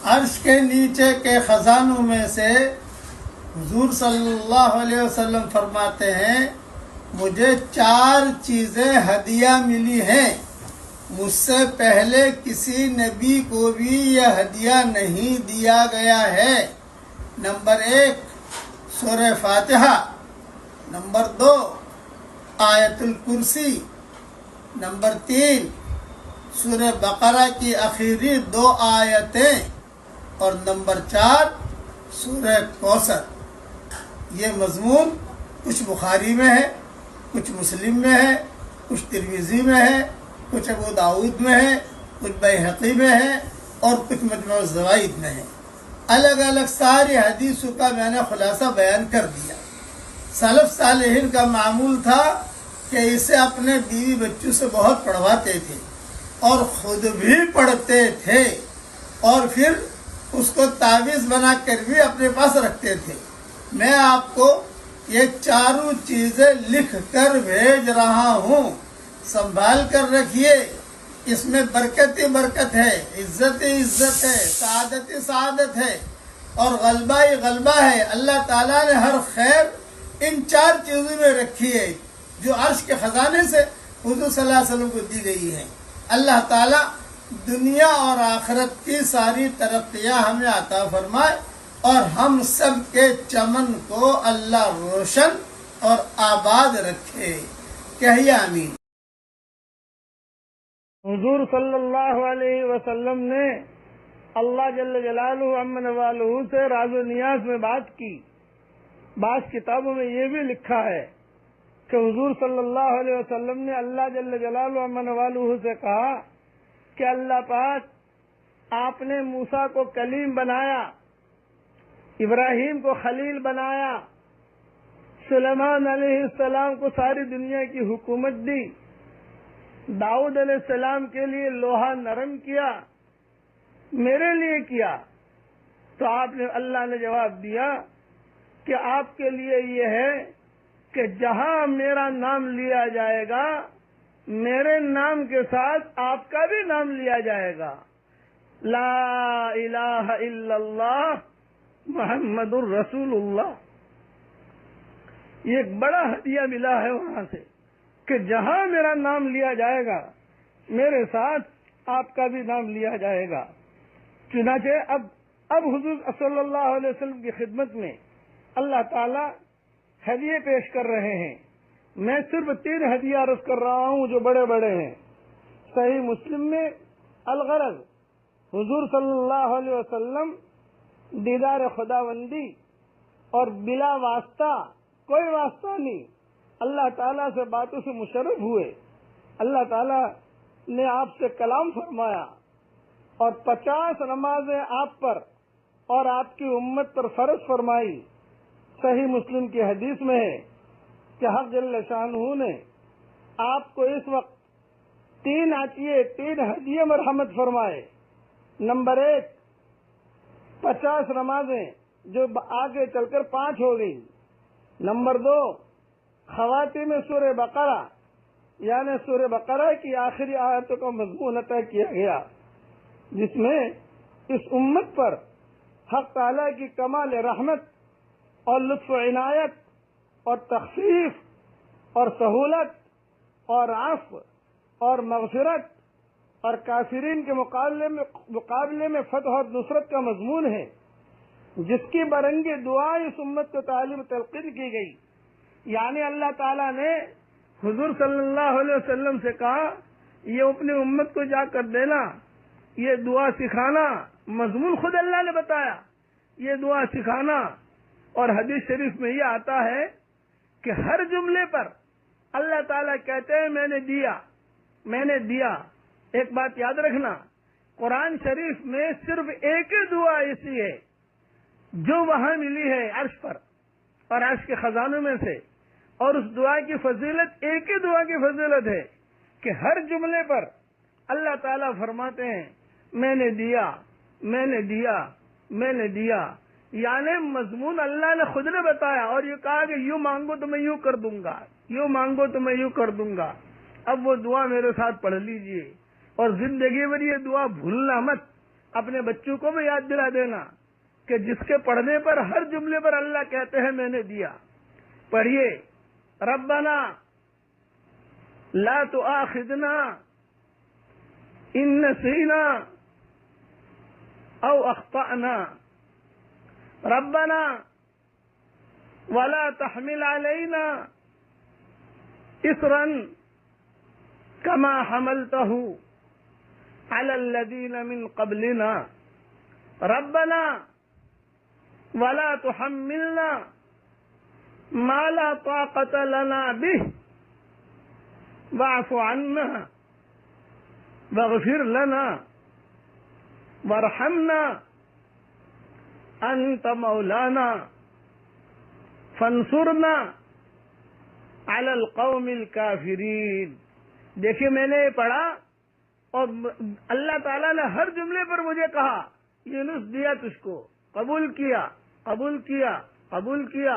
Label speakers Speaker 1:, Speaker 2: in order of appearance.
Speaker 1: عرش کے نیچے کے خزانوں میں سے حضور صلی اللہ علیہ وسلم فرماتے ہیں مجھے 4 چیزیں ہدیہ ملی ہیں، مجھ سے پہلے کسی نبی کو بھی یہ ہدیہ نہیں دیا گیا ہے۔ نمبر 1 سورہ فاتحہ، نمبر 2 آیت الکرسی، نمبر 3 سورہ بقرہ کی آخری 2 آیتیں، اور نمبر 4 سورہ کوثر۔ یہ مضمون کچھ بخاری میں ہے، کچھ مسلم میں ہے، کچھ ترمذی میں ہے، کچھ ابو داؤد میں ہے، کچھ بیہقی میں ہے، اور کچھ مجموع الزوائد میں ہے۔ الگ الگ ساری حدیثوں کا میں نے خلاصہ بیان کر دیا۔ سلف صالحین کا معمول تھا کہ اسے اپنے بیوی بچوں سے بہت پڑھواتے تھے اور خود بھی پڑھتے تھے، اور پھر اس کو تعویذ بنا کر بھی اپنے پاس رکھتے تھے۔ میں آپ کو یہ 4 چیزیں لکھ کر بھیج رہا ہوں، سنبھال کر رکھیے۔ اس میں برکت ہی برکت ہے، عزت ہی عزت ہے، سعادت ہی سعادت ہے، اور غلبہ ہی غلبہ ہے۔ اللہ تعالیٰ نے ہر خیر ان 4 چیزوں میں رکھی ہے جو عرش کے خزانے سے حضور صلی اللہ علیہ وسلم کو دی گئی ہے۔ اللہ تعالیٰ دنیا اور آخرت کی ساری ترقیاں ہمیں عطا فرمائے، اور ہم سب کے چمن کو اللہ روشن اور آباد رکھے۔ کہیے آمین۔
Speaker 2: حضور صلی اللہ علیہ وسلم نے اللہ جل جلالہ عم نوالہ سے راز و نیاز میں بات کی۔ بعض کتابوں میں یہ بھی لکھا ہے کہ حضور صلی اللہ علیہ وسلم نے اللہ جل جلالہ عم نوالہ سے کہا کہ اللہ پاک آپ نے موسیٰ کو کلیم بنایا، ابراہیم کو خلیل بنایا، سلیمان علیہ السلام کو ساری دنیا کی حکومت دی، داؤد علیہ السلام کے لیے لوہا نرم کیا، میرے لیے کیا؟ تو اللہ نے جواب دیا کہ آپ کے لیے یہ ہے کہ جہاں میرا نام لیا جائے گا میرے نام کے ساتھ آپ کا بھی نام لیا جائے گا۔ لا الہ الا اللہ محمد الرسول اللہ۔ یہ ایک بڑا ہدیہ ملا ہے وہاں سے کہ جہاں میرا نام لیا جائے گا میرے ساتھ آپ کا بھی نام لیا جائے گا۔ چنانچہ اب حضور صلی اللہ علیہ وسلم کی خدمت میں اللہ تعالی ہدیے پیش کر رہے ہیں۔ میں صرف 3 ہدیہ عرض کر رہا ہوں جو بڑے بڑے ہیں۔ صحیح مسلم میں الغرض حضور صلی اللہ علیہ وسلم دیدار خداوندی اور بلا واسطہ، کوئی واسطہ نہیں، اللہ تعالیٰ سے باتوں سے مشرف ہوئے۔ اللہ تعالیٰ نے آپ سے کلام فرمایا اور 50 نمازیں آپ پر اور آپ کی امت پر فرض فرمائی۔ صحیح مسلم کی حدیث میں ہے کہ حق جل شانہ نے آپ کو اس وقت 3 ہدیے مرحمت فرمائے۔ نمبر 1 50 نمازیں جو آگے چل کر 5 ہو گئی۔ نمبر 2 خواتین سورہ بقرہ، یعنی سورہ بقرہ کی آخری آیتوں کا مضمون عطا کیا گیا، جس میں اس امت پر حق تعالیٰ کی کمال رحمت اور لطف و عنایت اور تخفیف اور سہولت اور عفو اور مغفرت اور کافرین کے مقابلے میں فتح اور نصرت کا مضمون ہے، جس کی برنگی دعا اس امت کو تعلیم تلقین کی گئی۔ یعنی اللہ تعالیٰ نے حضور صلی اللہ علیہ وسلم سے کہا یہ اپنی امت کو جا کر دینا، یہ دعا سکھانا، مضمون خود اللہ نے بتایا، یہ دعا سکھانا۔ اور حدیث شریف میں یہ آتا ہے کہ ہر جملے پر اللہ تعالیٰ کہتے ہیں میں نے دیا، میں نے دیا۔ ایک بات یاد رکھنا، قرآن شریف میں صرف ایک ہی دعا ایسی ہے جو وہاں ملی ہے عرش پر اور عرش کے خزانوں میں سے، اور اس دعا کی فضیلت ایک ہی دعا کی فضیلت ہے کہ ہر جملے پر اللہ تعالیٰ فرماتے ہیں میں نے دیا، میں نے دیا، میں نے دیا۔ یعنی مضمون اللہ نے خود نے بتایا اور یہ کہا کہ یوں مانگو تو میں یوں کر دوں گا، یوں مانگو تو میں یوں کر دوں گا۔ اب وہ دعا میرے ساتھ پڑھ لیجئے اور زندگی میں یہ دعا بھولنا مت اپنے بچوں کو بھی یاد دلا دینا کہ جس کے پڑھنے پر ہر جملے پر اللہ کہتے ہیں میں نے دیا. پڑھیے ربنا لا تؤاخذنا ان نسینا او اخطأنا ربنا ولا تحمل علينا اصرا كما حملته على الذين من قبلنا ربنا ولا تحملنا ما لا طاقة لنا به واعف عنا واغفر لنا وارحمنا انت مولانا فانصرنا على القوم الكافرین. دیکھیے میں نے یہ پڑھا اور اللہ تعالیٰ نے ہر جملے پر مجھے کہا یونس دیا تجھ کو، قبول کیا قبول کیا قبول کیا.